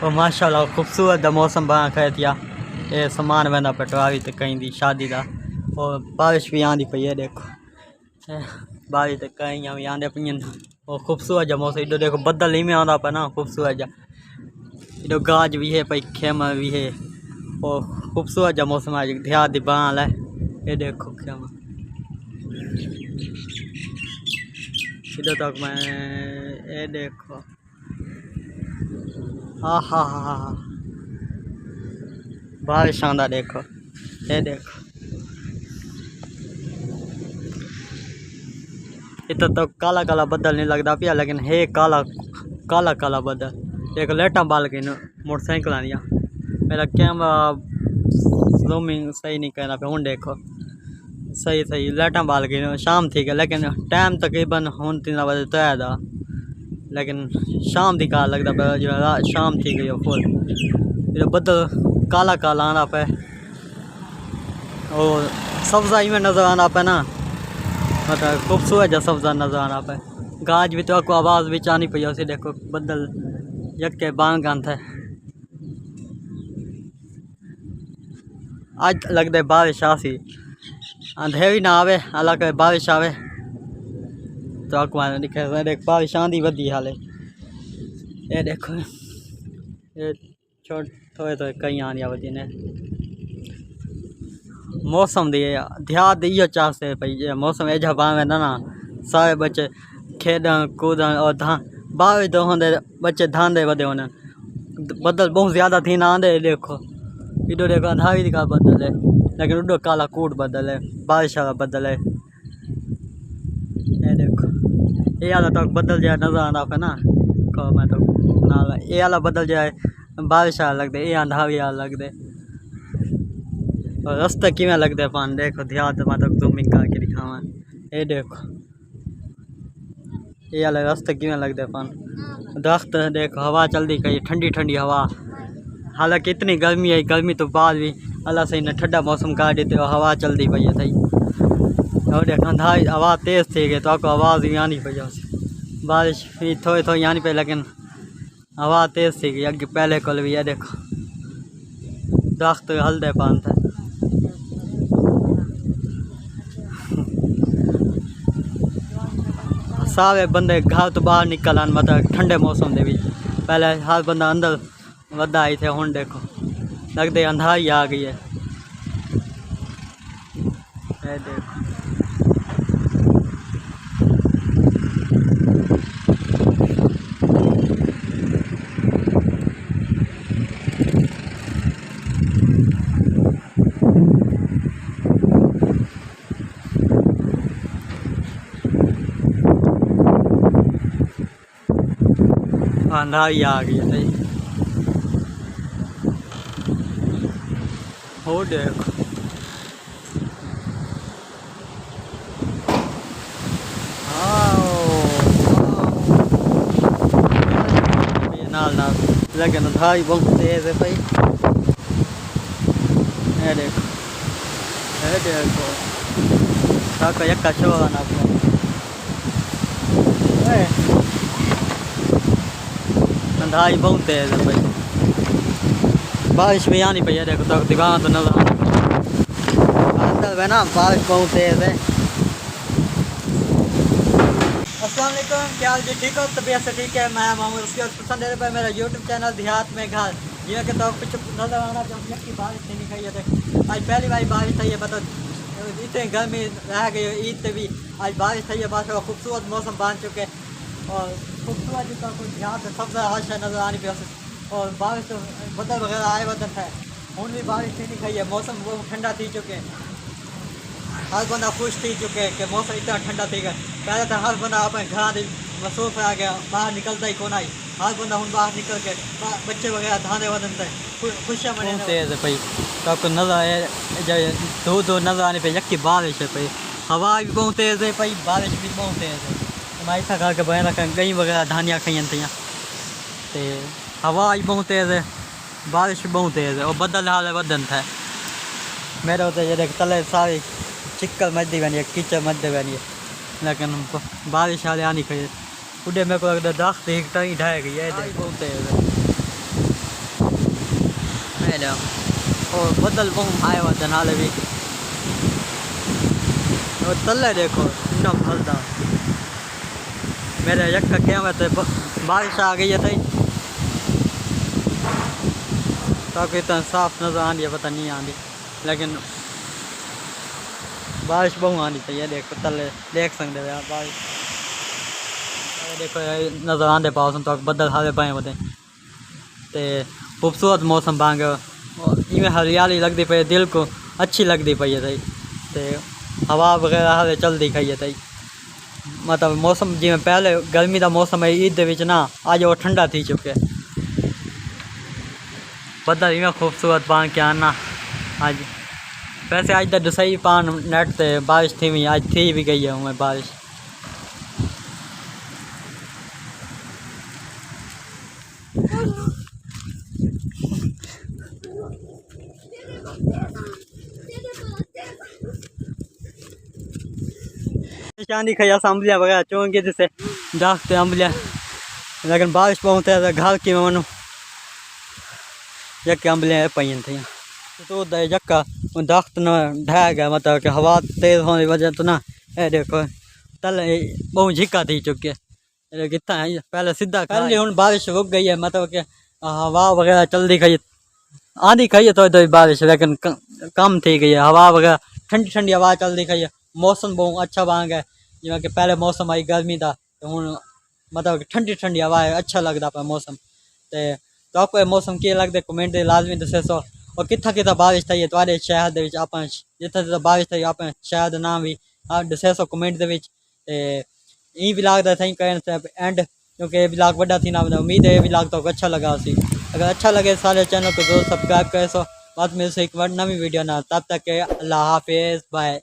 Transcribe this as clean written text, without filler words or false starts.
और माशाल्लाह खूबसूरत मौसम बना कर दिया। ये सामान बंदा पटवारी तो कहीं दी शादी का और बारिश भी आँधी पई है। देखो बारिश तो कहीं भी आँधे पी और खूबसूरत जा मौसम। इधर देखो बदल ही में आँदा पे ना खूबसूरत जा। इधर गाज भी है पई खेमा भी है और खूबसूरत जा मौसम आज ध्यान दी बना है। ये देखो खेमा इधर तक मैं ये देखो हा बारिश आंदा देखो। ये देखो इतना तो काला काला बदल नहीं लगता पिया लेकिन है काला काला काला बदल। एक लाइटा बाल के मोटरसाइकिल आनिया मेरा कैमरा जूमिंग सही नहीं करना पे हूँ। देखो सही सही लाइटा बाल के शाम थी गया लेकिन टाइम तकरीबन हूँ 3 बजे तो आया था लेकिन शाम की कार लगता पे जो शाम थी गई फुल बदल काला काला आना पे और सब्जा ही में नज़र आना पे ना मतलब खूबसूरत जा सब्जा नज़र आना पे। गाज भी तो आपको आवाज़ भी आनी पई उसे देखो बदल यक के बांग आन थे। आज लगता है बारिश आसी अंधेरी ना आवे हालांकि बारिश आवे तो आपको दिखे देख बारिश आंधी वधी हाले। ये देखो ये छोट थोड़े थोड़े कई आंधियाँ वधी ने मौसम दी ध्यान दियो चाह से पई मौसम एजा बावे ना सारे बच्चे खेडन कूदन और बारिश तो होंदे बच्चे धांधे वधे होने बदल बहुत ज़्यादा थी ना आंधे। देखो इधर देखो अंधारी का बदल है लेकिन उधर काला कूट बदल है बारिश वाला बदल है। ये देखो ये वाला तो बदल जाए नज़र आना पे ना को मैं तो ना ये वाला बदल जाए बारिश वाला लगते ये अंधारी वाला लगते और रास्ते किमें लगते पान। देखो ध्यान तो मतलब जूमिंग करके दिखावा। ये देखो ये वाले रास्ते किमें लगते पान दरख्त देखो हवा चलती कहीं ठंडी ठंडी हवा। हालांकि इतनी गर्मी है गर्मी तो बाद भी अल्लाह सही ने ठंडा मौसम काट देते और हवा चलती पई है सही और देख अंधारी आवाज़ तेज़ थी गई तो आपको आवाज़ भी आनी पई उसे बारिश भी थोड़ी थोड़ी आनी पई लेकिन हवा तेज़ थी गई अगे पहले कल भी है। देखो दरख्त हल्दे पान थे सारे बंदे घर तो बाहर निकल आन मतलब ठंडे मौसम दे भी पहले हर बंदा अंदर वधा आई थे हूँ। देखो लगते अंधारी आ गई है। ये देखो अंधारी आ गई है सही हो। देखो नाल नाल लेकिन अंधारी बहुत तेज है भाई। ये देखो काका यक्का शो आना अंधारी बहुत तेज है भाई। बारिश भी आनी पई है। देखो तो दीवार तो नजर अंदर है ना बारिश बहुत तेज है। अस्सलाम वालेकुम क्या हाल जी ठीक हो तबीयत से ठीक है। मैं मामूद उसके पसंद है पर मेरा यूट्यूब चैनल देहात में घर जिया के तो कुछ नजर आना की बारिश नहीं खाई है। आज पहली बार बारिश थी है बता इतनी गर्मी रह गई ईद से भी आज बारिश थी है माशा खूबसूरत मौसम बन चुके और खूबसूरत का कुछ ध्यान से सबसे अच्छा नजर आनी पे और बारिश तो बदल वगैरह आए बदल है हूँ भी बारिश नहीं खाई है। मौसम बहुत ठंडा थी चुके हर बंदा खुश थी चुके कि मौसम इतना ठंडा थी गया। पहले तो हर बंदा अपने घर मसरूफ आ गया बाहर निकलता ही कौन आई हर बंदा हूँ बाहर निकल के बच्चे वगैरह धाने वदन थे खुशियाँ मने तेज है भाई तो आपको नजर दो नजर आने पे यक्की बारिश है भाई। हवा भी बहुत तेज़ है भाई बारिश भी बहुत तेज़ है। मैं ऐसा खा के बहन रखा गई वगैरह धानियाँ खाई थी तो हवा भी बहुत तेज़ है बारिश भी बहुत तेज़ है और बदल हाल है वदन था मेरे होते ये देख तले सारी चिक्कल मच दी बनी है कीचड़ मच दी बनी है लेकिन बारिश आने आनी खाई उड़े मेरे को लगता दरख्त एक ही ढाई गई है बहुत तेज़ है। और बदल बहुत आया हुआ नाले भी और तले देखो इतना फलदा मेरे यक का क्या तो बारिश आ गई है ताकि इतना साफ नजर आनी है पता नहीं आनी लेकिन बारिश बहुत आनी चाहिए देखो तले देख सकते हो यार बारिश देखो नजर आते पास तो बदल हारे पाए होते ते खूबसूरत मौसम बांग इवें हरियाली लगती पई दिल को अच्छी लगती पई है ते हवा वगैरह हरे चलती खई है मतलब मौसम जिमें पहले गर्मी का मौसम है ईद के ना अज वो ठंडा थी चुके बदल इवें खूबसूरत बांग के आना अज वैसे अज तो दसई पान नेट से बारिश थी हुई अज थी भी गई है उमें बारिश चांदी खैया अम्बलियाँ वगैरह चौंगे जैसे दाखते अम्बलियाँ लेकिन बारिश बहुत है घर की मैं मनु यक अम्बलियाँ पई थी तो यक्का दख्त न ढह गया मतलब कि हवा तेज होने की वजह तो ना ये देखो तल बहुत झिक्का थी चुकी है कितना है पहले सीधा पहले हूँ बारिश रुक गई है मतलब कि हवा वगैरह चलती खई आधी खई है तो बारिश लेकिन कम थी गई है हवा वगैरह ठंडी ठंडी हवा चलती खई है मौसम बहुत अच्छा बांग है जिमें कि पहले मौसम आई गर्मी का तो हूँ मतलब कि ठंडी ठंडी हवा है अच्छा लगता पे मौसम तो आपको मौसम क्या लगता है कमेंट लाजमी दसे सो और कितना कितना बारिश थी तुम्हारे शहर आप जितना जितना बारिश थी आप शहर नाम भी आप दसे सो कमेंट ई ब्लॉग का सही करें एंड क्योंकि ब्लॉग बड़ा थी ना उम्मीद है ब्लॉग तो अच्छा लगा उसी अगर अच्छा लगे सारे चैनल को जरूर सब्सक्राइब करे सो बाद में से एक नवी वीडियो ना तब तक अल्लाह हाफिज़ बाय।